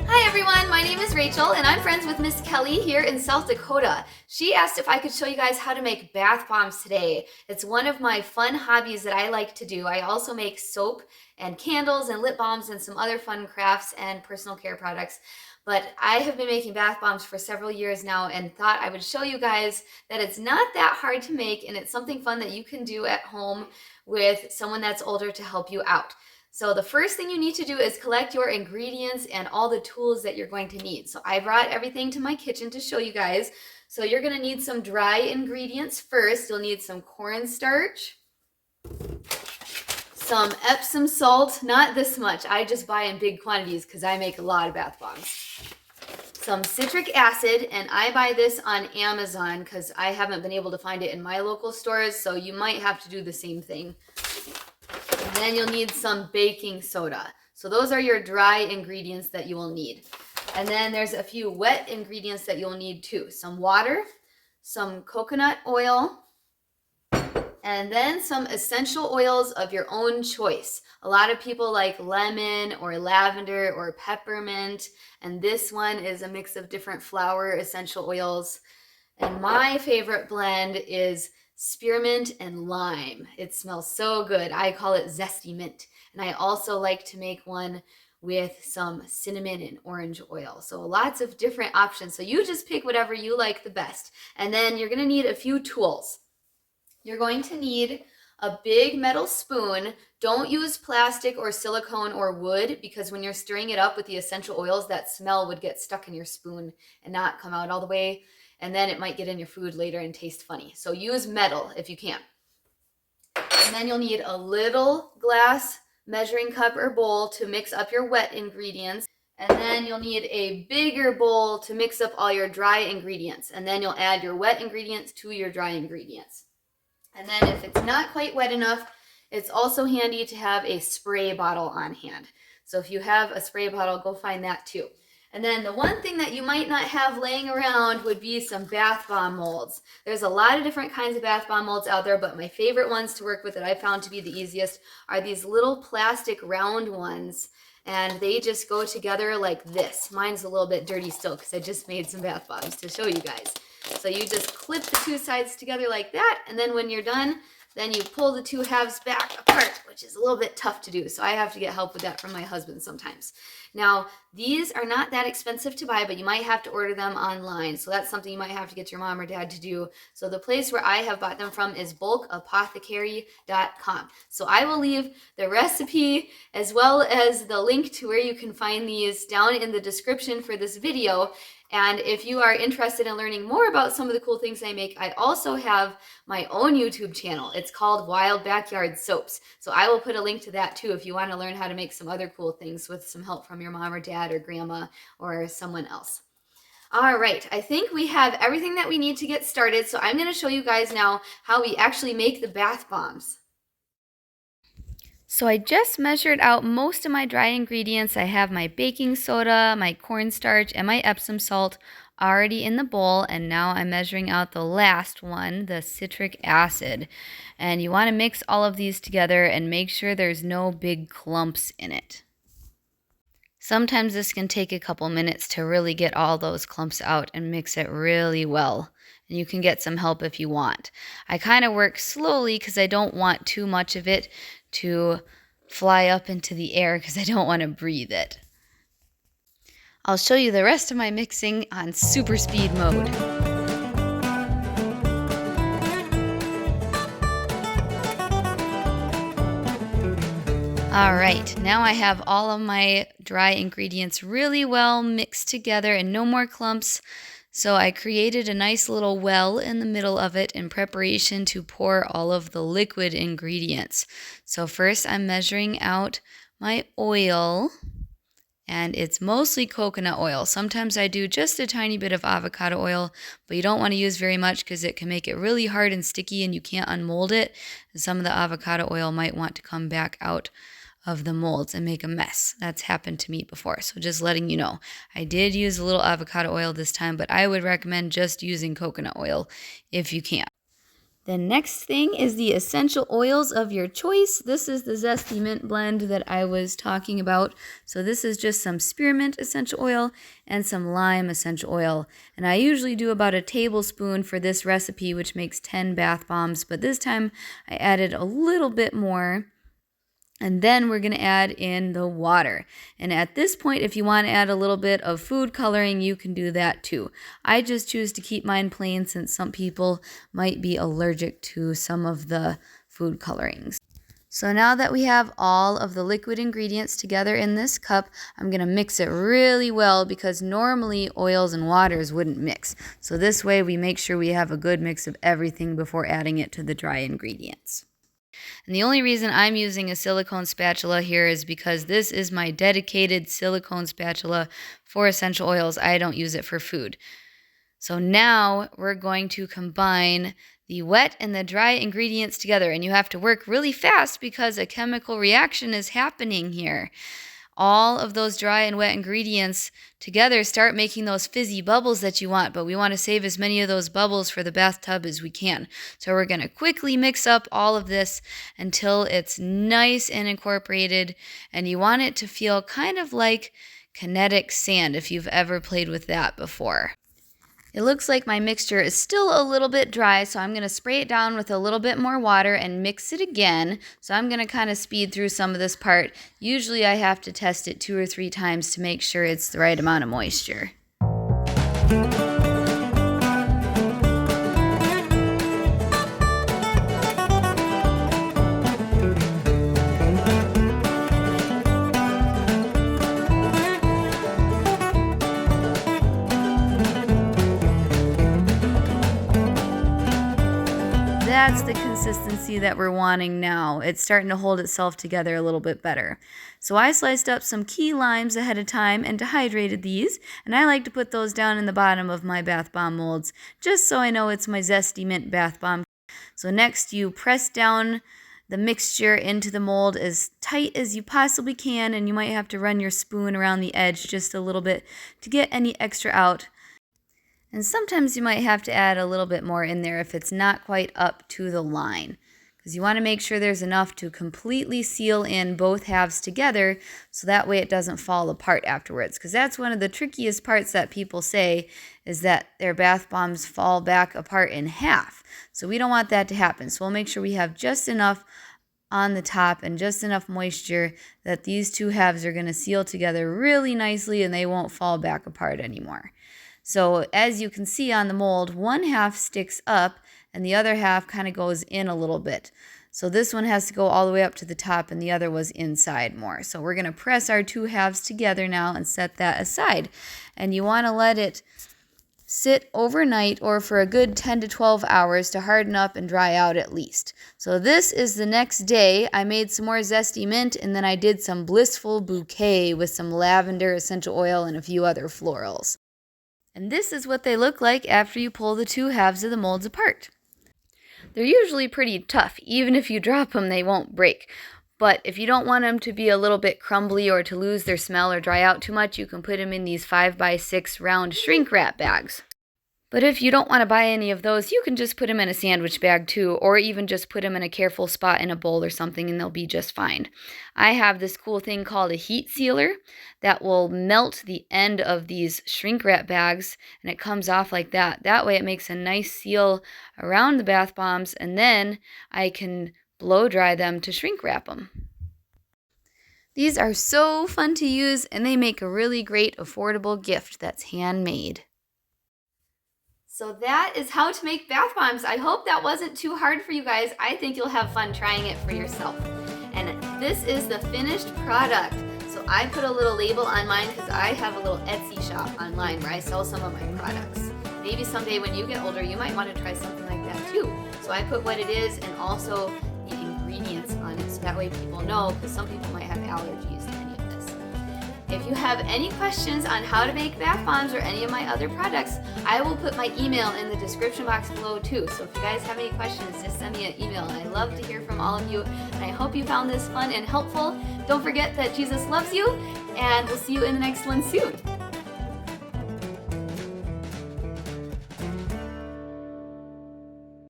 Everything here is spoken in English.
Hi everyone, my name is Rachel and I'm friends with Miss Kelly here in South Dakota. She asked if I could show you guys how to make bath bombs today. It's one of my fun hobbies that I like to do. I also make soap and candles and lip balms and some other fun crafts and personal care products. But I have been making bath bombs for several years now and thought I would show you guys that it's not that hard to make and it's something fun that you can do at home with someone that's older to help you out. So the first thing you need to do is collect your ingredients and all the tools that you're going to need. So I brought everything to my kitchen to show you guys. So you're going to need some dry ingredients first. You'll need some cornstarch, some Epsom salt, not this much. I just buy in big quantities because I make a lot of bath bombs. Some citric acid, and I buy this on Amazon because I haven't been able to find it in my local stores, so you might have to do the same thing. And then you'll need some baking soda. So those are your dry ingredients that you will need. And then there's a few wet ingredients that you'll need too. Some water, some coconut oil, and then some essential oils of your own choice. A lot of people like lemon or lavender or peppermint, and this one is a mix of different flower essential oils. And my favorite blend is spearmint and lime. It smells so good. I call it zesty mint. And I also like to make one with some cinnamon and orange oil. So lots of different options. So you just pick whatever you like the best. And then you're going to need a few tools. You're going to need a big metal spoon. Don't use plastic or silicone or wood because when you're stirring it up with the essential oils, that smell would get stuck in your spoon and not come out all the way. And then it might get in your food later and taste funny. So use metal if you can. And then you'll need a little glass measuring cup or bowl to mix up your wet ingredients. And then you'll need a bigger bowl to mix up all your dry ingredients. And then you'll add your wet ingredients to your dry ingredients. And then if it's not quite wet enough, it's also handy to have a spray bottle on hand. So if you have a spray bottle, go find that too. And then the one thing that you might not have laying around would be some bath bomb molds. There's a lot of different kinds of bath bomb molds out there, but my favorite ones to work with that I found to be the easiest are these little plastic round ones. And they just go together like this. Mine's a little bit dirty still because I just made some bath bombs to show you guys. So you just clip the two sides together like that, and then when you're done, then you pull the two halves back apart, which is a little bit tough to do. So I have to get help with that from my husband sometimes. Now, these are not that expensive to buy, but you might have to order them online. So that's something you might have to get your mom or dad to do. So the place where I have bought them from is bulkapothecary.com. So I will leave the recipe as well as the link to where you can find these down in the description for this video. And if you are interested in learning more about some of the cool things I make, I also have my own YouTube channel. It's called Wild Backyard Soaps. So I will put a link to that too if you want to learn how to make some other cool things with some help from your mom or dad or grandma or someone else. All right, I think we have everything that we need to get started. So I'm going to show you guys now how we actually make the bath bombs. So I just measured out most of my dry ingredients. I have my baking soda, my cornstarch, and my Epsom salt already in the bowl. And now I'm measuring out the last one, the citric acid. And you want to mix all of these together and make sure there's no big clumps in it. Sometimes this can take a couple minutes to really get all those clumps out and mix it really well. And you can get some help if you want. I kind of work slowly because I don't want too much of it to fly up into the air because I don't want to breathe it. I'll show you the rest of my mixing on super speed mode. All right, now I have all of my dry ingredients really well mixed together and no more clumps. So I created a nice little well in the middle of it in preparation to pour all of the liquid ingredients. So first I'm measuring out my oil, and it's mostly coconut oil. Sometimes I do just a tiny bit of avocado oil, but you don't want to use very much because it can make it really hard and sticky and you can't unmold it. And some of the avocado oil might want to come back out of the molds and make a mess. That's happened to me before, so just letting you know. I did use a little avocado oil this time, but I would recommend just using coconut oil if you can. The next thing is the essential oils of your choice. This is the Zesty Mint blend that I was talking about. So this is just some spearmint essential oil and some lime essential oil. And I usually do about a tablespoon for this recipe, which makes 10 bath bombs. But this time I added a little bit more. And then we're going to add in the water. And at this point, if you want to add a little bit of food coloring, you can do that too. I just choose to keep mine plain since some people might be allergic to some of the food colorings. So now that we have all of the liquid ingredients together in this cup, I'm going to mix it really well because normally oils and waters wouldn't mix. So this way we make sure we have a good mix of everything before adding it to the dry ingredients. And the only reason I'm using a silicone spatula here is because this is my dedicated silicone spatula for essential oils. I don't use it for food. So now we're going to combine the wet and the dry ingredients together. And you have to work really fast because a chemical reaction is happening here. All of those dry and wet ingredients together start making those fizzy bubbles that you want, but we want to save as many of those bubbles for the bathtub as we can. So we're going to quickly mix up all of this until it's nice and incorporated, and you want it to feel kind of like kinetic sand if you've ever played with that before. It looks like my mixture is still a little bit dry, so I'm going to spray it down with a little bit more water and mix it again. So I'm going to kind of speed through some of this part. Usually I have to test it 2 or 3 times to make sure it's the right amount of moisture. That's the consistency that we're wanting now. It's starting to hold itself together a little bit better. So I sliced up some key limes ahead of time and dehydrated these, and I like to put those down in the bottom of my bath bomb molds, just so I know it's my Zesty Mint bath bomb. So next you press down the mixture into the mold as tight as you possibly can, and you might have to run your spoon around the edge just a little bit to get any extra out. And sometimes you might have to add a little bit more in there if it's not quite up to the line, because you want to make sure there's enough to completely seal in both halves together so that way it doesn't fall apart afterwards, because that's one of the trickiest parts that people say is that their bath bombs fall back apart in half. So we don't want that to happen. So we'll make sure we have just enough on the top and just enough moisture that these two halves are going to seal together really nicely and they won't fall back apart anymore. So as you can see on the mold, one half sticks up and the other half kind of goes in a little bit. So this one has to go all the way up to the top and the other was inside more. So we're going to press our two halves together now and set that aside. And you want to let it sit overnight or for a good 10 to 12 hours to harden up and dry out at least. So this is the next day. I made some more Zesty Mint and then I did some Blissful Bouquet with some lavender essential oil and a few other florals. And this is what they look like after you pull the two halves of the molds apart. They're usually pretty tough. Even if you drop them, they won't break. But if you don't want them to be a little bit crumbly or to lose their smell or dry out too much, you can put them in these 5x6 round shrink wrap bags. But if you don't want to buy any of those, you can just put them in a sandwich bag too, or even just put them in a careful spot in a bowl or something and they'll be just fine. I have this cool thing called a heat sealer that will melt the end of these shrink wrap bags and it comes off like that. That way it makes a nice seal around the bath bombs and then I can blow dry them to shrink wrap them. These are so fun to use and they make a really great affordable gift that's handmade. So that is how to make bath bombs. I hope that wasn't too hard for you guys. I think you'll have fun trying it for yourself. And this is the finished product. So I put a little label on mine because I have a little Etsy shop online where I sell some of my products. Maybe someday when you get older, you might want to try something like that too. So I put what it is and also the ingredients on it so that way people know, because some people might have allergies to any of this. If you have any questions on how to make bath bombs or any of my other products, I will put my email in the description box below too. So if you guys have any questions, just send me an email. And I love to hear from all of you. And I hope you found this fun and helpful. Don't forget that Jesus loves you, and we'll see you in the next one soon.